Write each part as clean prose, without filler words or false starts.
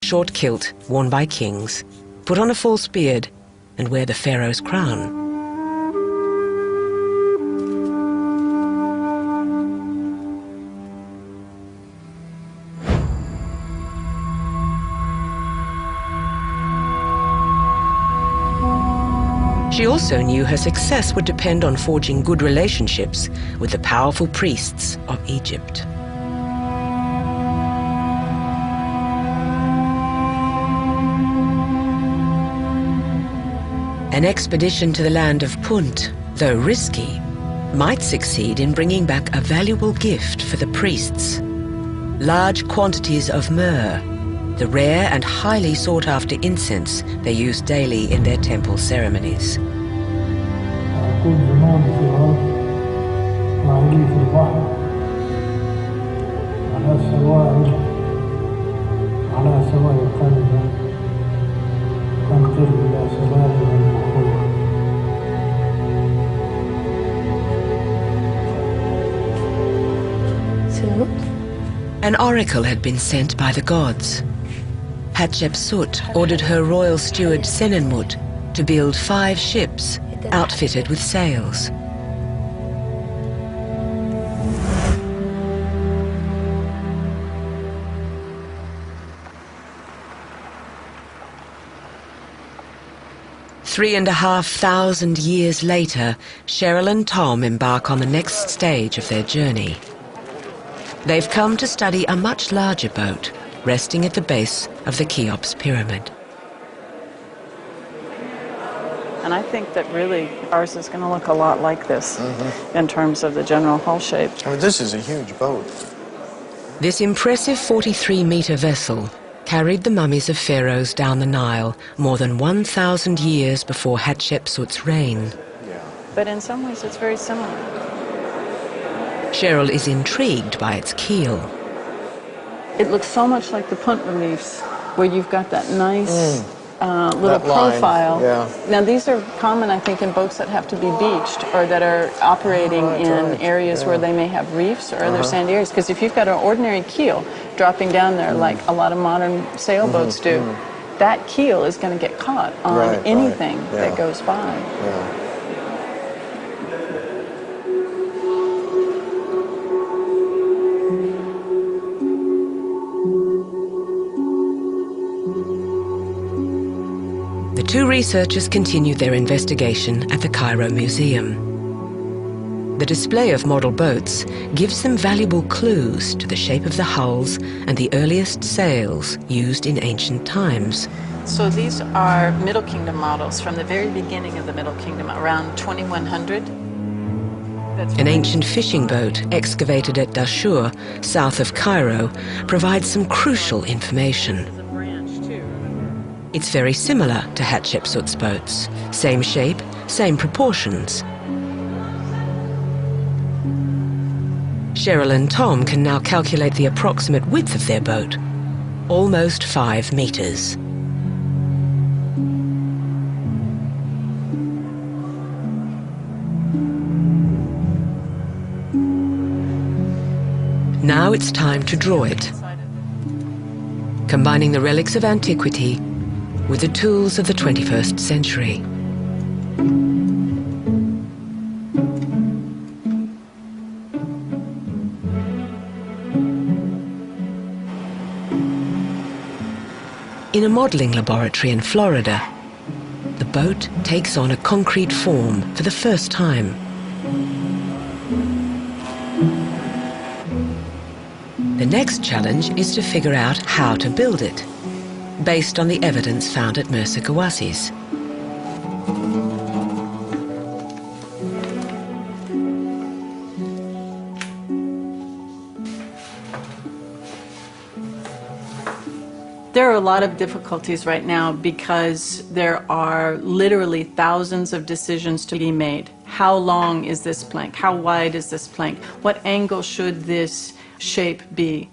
short kilt worn by kings, put on a false beard, and wear the pharaoh's crown. She also knew her success would depend on forging good relationships with the powerful priests of Egypt. An expedition to the land of Punt, though risky, might succeed in bringing back a valuable gift for the priests: large quantities of myrrh, the rare and highly sought-after incense they used daily in their temple ceremonies. An oracle had been sent by the gods. Hatshepsut ordered her royal steward Senenmut to build 5 ships outfitted with sails. Three and a half thousand years later, Cheryl and Tom embark on the next stage of their journey. They've come to study a much larger boat, resting at the base of the Cheops pyramid. And I think that really ours is going to look a lot like this in terms of the general hull shape. I mean, this is a huge boat. This impressive 43-meter vessel carried the mummies of pharaohs down the Nile more than 1,000 years before Hatshepsut's reign. Yeah. But in some ways it's very similar. Cheryl is intrigued by its keel. It looks so much like the Punt reliefs, where you've got that nice little profile. Yeah. Now these are common, I think, in boats that have to be beached or that are operating in areas where they may have reefs or other sandy areas. Because if you've got an ordinary keel dropping down there like a lot of modern sailboats do, that keel is going to get caught on anything that goes by. Yeah. The two researchers continued their investigation at the Cairo Museum. The display of model boats gives them valuable clues to the shape of the hulls and the earliest sails used in ancient times. So these are Middle Kingdom models from the very beginning of the Middle Kingdom, around 2100. An ancient fishing boat excavated at Dashur, south of Cairo, provides some crucial information. It's very similar to Hatshepsut's boats. Same shape, same proportions. Cheryl and Tom can now calculate the approximate width of their boat. Almost 5 meters. Now it's time to draw it, combining the relics of antiquity with the tools of the 21st century. In a modeling laboratory in Florida, the boat takes on a concrete form for the first time. The next challenge is to figure out how to build it, based on the evidence found at Mersa Gawassis. There are a lot of difficulties right now because there are literally thousands of decisions to be made. How long is this plank? How wide is this plank? What angle should this shape be?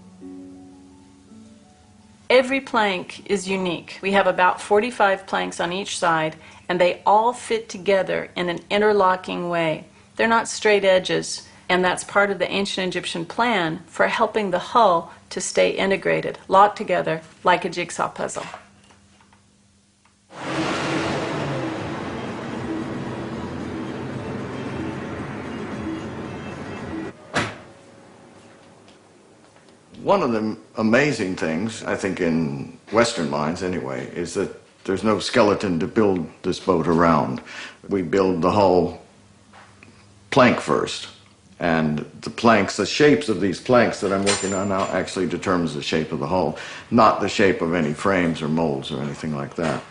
Every plank is unique. We have about 45 planks on each side, and they all fit together in an interlocking way. They're not straight edges, and that's part of the ancient Egyptian plan for helping the hull to stay integrated, locked together like a jigsaw puzzle. One of the amazing things, I think in Western mines anyway, is that there's no skeleton to build this boat around. We build the whole plank first. And the planks, the shapes of these planks that I'm working on now actually determines the shape of the hull, not the shape of any frames or molds or anything like that.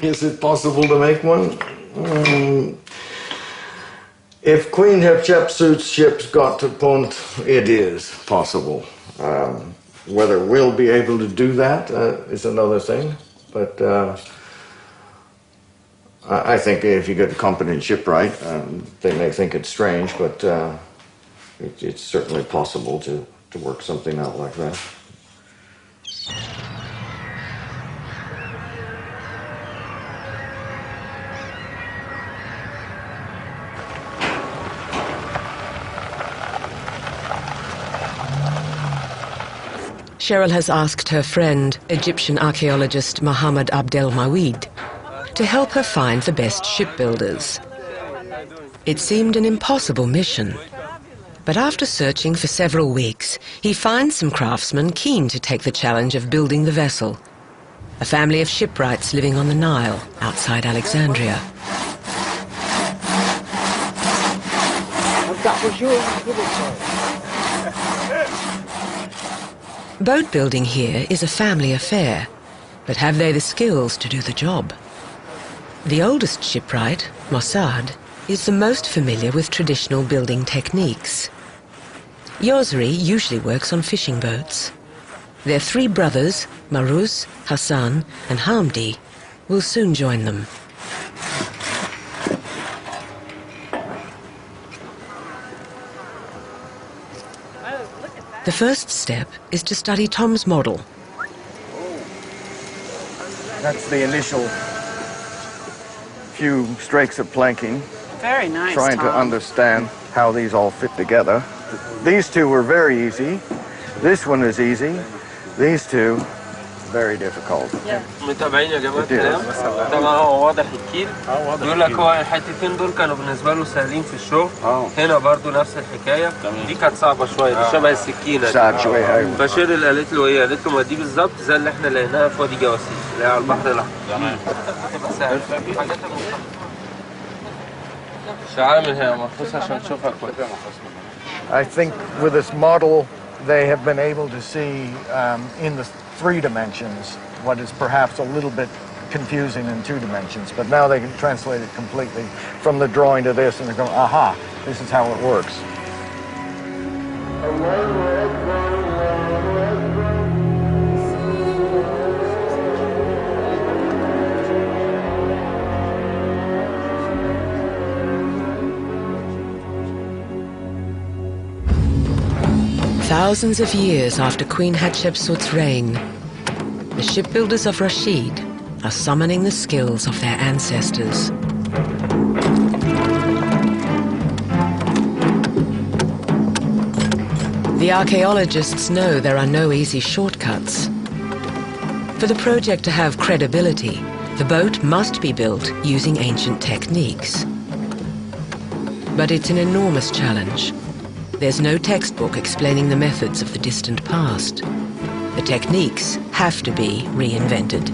Is it possible to make one? If Queen Hatshepsut's ships got to Punt, it is possible. Whether we'll be able to do that is another thing. But I think if you get a competent shipwright, they may think it's strange, but it's certainly possible to work something out like that. Cheryl has asked her friend, Egyptian archaeologist Mohammed Abdel Mawid, to help her find the best shipbuilders. It seemed an impossible mission, but after searching for several weeks, he finds some craftsmen keen to take the challenge of building the vessel, a family of shipwrights living on the Nile outside Alexandria. Boat building here is a family affair, but have they the skills to do the job? The oldest shipwright, Mossad, is the most familiar with traditional building techniques. Yosri usually works on fishing boats. Their three brothers, Maruz, Hassan and Hamdi, will soon join them. The first step is to study Tom's model. That's the initial few strakes of planking. Very nice, Trying Tom. to understand how these all fit together. These two were very easy. This one is easy. These two, very difficult. متابعين يا جماعه الكلام طبعا هو واضح الكيل بيقول لك هو الحتتين دول كانوا بالنسبه له سهلين في الشغل هنا برضو نفس الحكايه دي كانت صعبه شويه دي شبه السكينه صعب شويه ايوه فشيرل قالت له ايه قالت له ما دي بالظبط زي اللي احنا لقيناها في وادي جواسيس اللي هي على البحر الاحمر تبقى سهله حاجات مش عامل هنا مخصوص عشان تشوفها كويس. I think with this model they have been able to see in the 3 dimensions what is perhaps a little bit confusing in 2 dimensions, but now they can translate it completely from the drawing to this and they're going, aha, this is how it works. Thousands of years after Queen Hatshepsut's reign, the shipbuilders of Rashid are summoning the skills of their ancestors. The archaeologists know there are no easy shortcuts. For the project to have credibility, the boat must be built using ancient techniques. But it's an enormous challenge. There's no textbook explaining the methods of the distant past. The techniques have to be reinvented.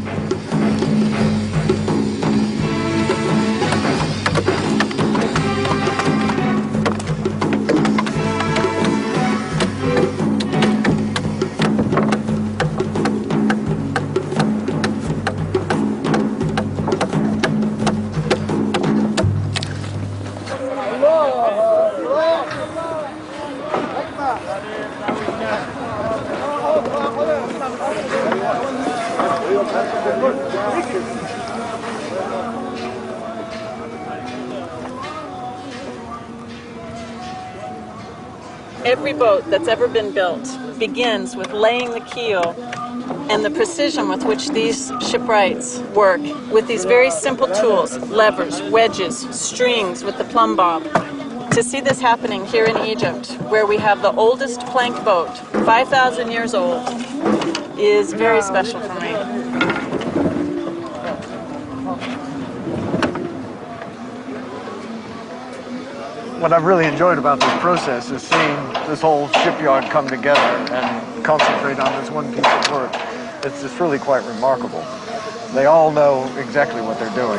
Every boat that's ever been built begins with laying the keel and the precision with which these shipwrights work with these very simple tools, levers, wedges, strings with the plumb bob. to see this happening here in Egypt, where we have the oldest plank boat, 5,000 years old, is very special for me. What I've really enjoyed about this process is seeing this whole shipyard come together and concentrate on this one piece of work. It's just really quite remarkable. They all know exactly what they're doing.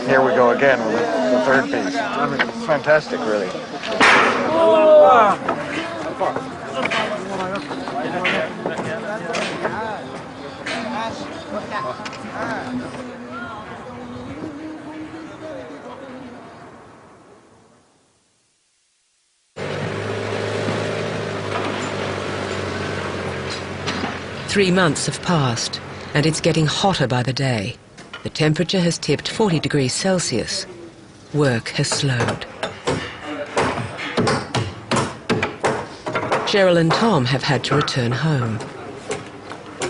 Here we go again with the third piece. I mean, it's fantastic, really. 3 months have passed, and it's getting hotter by the day. The temperature has tipped 40 degrees Celsius. Work has slowed. Cheryl and Tom have had to return home.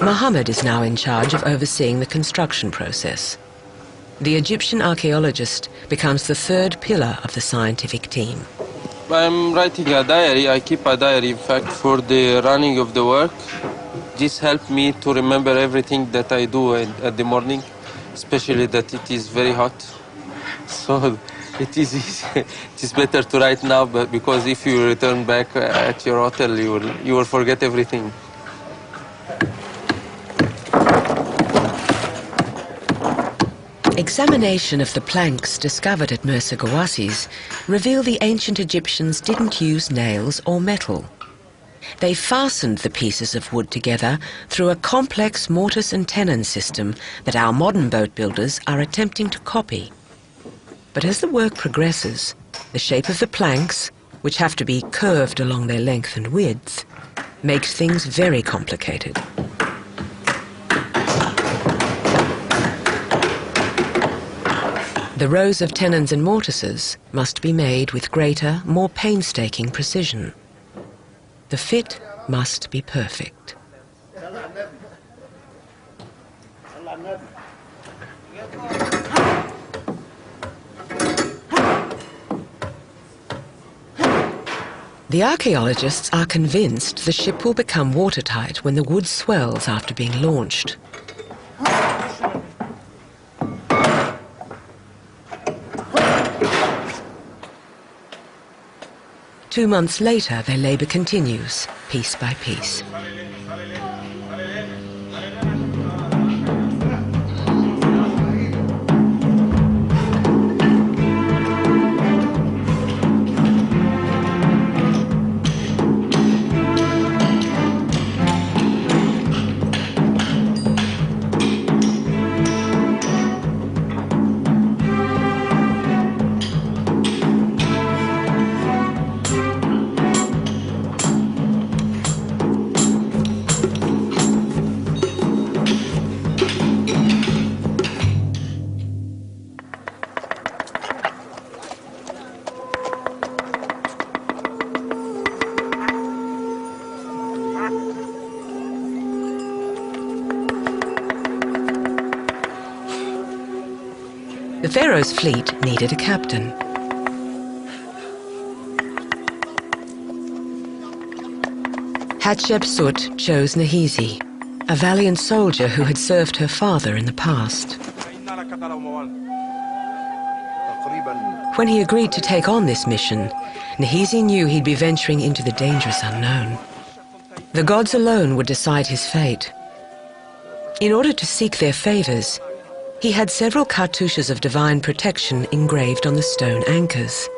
Mohammed is now in charge of overseeing the construction process. The Egyptian archaeologist becomes the third pillar of the scientific team. I'm writing a diary. I keep a diary, in fact, for the running of the work. This helped me to remember everything that I do at the morning, especially that it is very hot. So it is better to write now, but because if you return back at your hotel, you will forget everything. Examination of the planks discovered at Mersa Gawassis reveal the ancient Egyptians didn't use nails or metal. They fastened the pieces of wood together through a complex mortise and tenon system that our modern boat builders are attempting to copy. But as the work progresses, the shape of the planks, which have to be curved along their length and width, makes things very complicated. The rows of tenons and mortises must be made with greater, more painstaking precision. The fit must be perfect. The archaeologists are convinced the ship will become watertight when the wood swells after being launched. Two months later, their labour continues, piece by piece. The Pharaoh's fleet needed a captain. Hatshepsut chose Nehizi, a valiant soldier who had served her father in the past. When he agreed to take on this mission, Nehizi knew he'd be venturing into the dangerous unknown. The gods alone would decide his fate. In order to seek their favors, he had several cartouches of divine protection engraved on the stone anchors.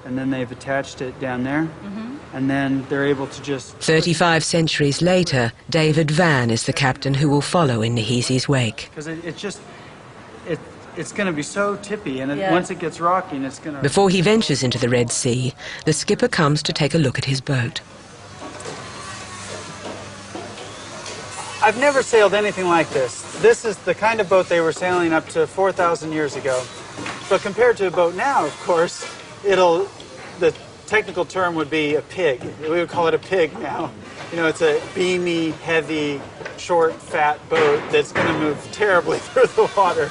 And then they've attached it down there, and then they're able to just... 35 centuries later, David Van is the captain who will follow in Nehizi's wake. Because it's going to be so tippy, and once it gets rocking, it's going to... Before he ventures into the Red Sea, the skipper comes to take a look at his boat. I've never sailed anything like this. This is the kind of boat they were sailing up to 4,000 years ago. But compared to a boat now, of course, the technical term would be a pig. We would call it a pig now. You know, it's a beamy, heavy, short, fat boat that's going to move terribly through the water.